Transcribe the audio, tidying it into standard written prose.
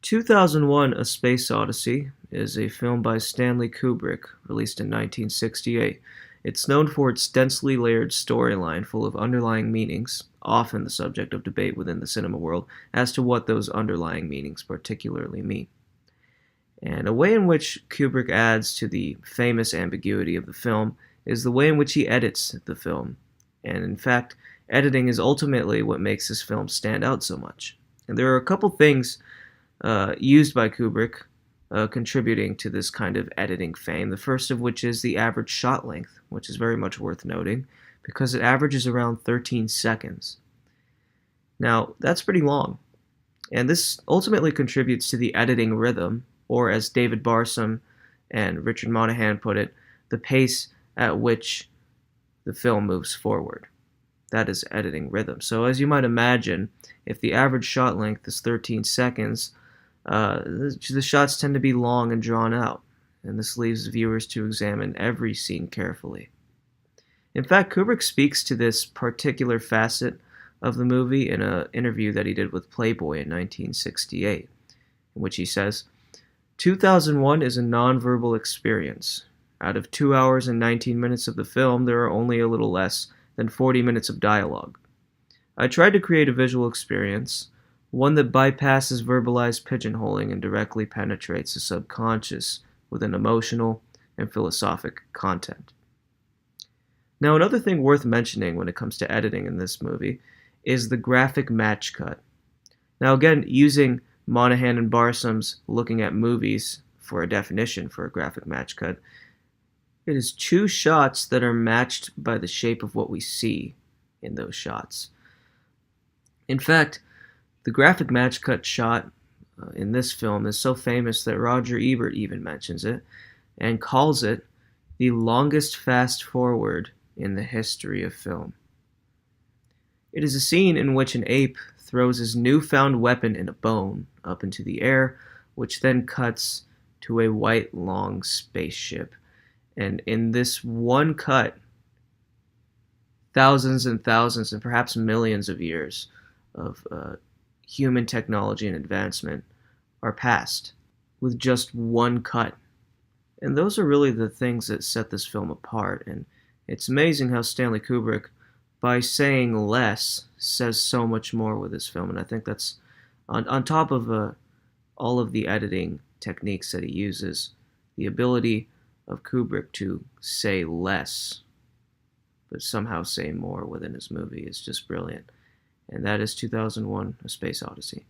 2001: A Space Odyssey is a film by Stanley Kubrick, released in 1968. It's known for its densely layered storyline full of underlying meanings, often the subject of debate within the cinema world as to what those underlying meanings particularly mean. And a way in which Kubrick adds to the famous ambiguity of the film is the way in which he edits the film. And in fact, editing is ultimately what makes this film stand out so much. And there are a couple things used by Kubrick, contributing to this kind of editing fame. The first of which is the average shot length, which is very much worth noting because it averages around 13 seconds. Now, that's pretty long, and this ultimately contributes to the editing rhythm, or as David Barsom and Richard Monahan put it, the pace at which the film moves forward. That is editing rhythm. So as you might imagine, if the average shot length is 13 seconds, the shots tend to be long and drawn out, and this leaves viewers to examine every scene carefully. In fact, Kubrick speaks to this particular facet of the movie in an interview that he did with Playboy in 1968, in which he says, 2001 is a nonverbal experience. Out of 2 hours and 19 minutes of the film, there are only a little less than 40 minutes of dialogue. I tried to create a visual experience, one that bypasses verbalized pigeonholing and directly penetrates the subconscious with an emotional and philosophic content. Now, another thing worth mentioning when it comes to editing in this movie is the graphic match cut. Now, again, using Monahan and Barsum's looking at movies for a definition for a graphic match cut, it is two shots that are matched by the shape of what we see in those shots. In fact, the graphic match cut shot in this film is so famous that Roger Ebert even mentions it and calls it the longest fast forward in the history of film. It is a scene in which an ape throws his newfound weapon in a bone up into the air, which then cuts to a white long spaceship. And in this one cut, thousands and thousands and perhaps millions of years of human technology and advancement are passed with just one cut. And those are really the things that set this film apart. And it's amazing how Stanley Kubrick, by saying less, says so much more with this film. And I think that's on top of all of the editing techniques that he uses, the ability of Kubrick to say less but somehow say more within his movie is just brilliant. And that is 2001: A Space Odyssey.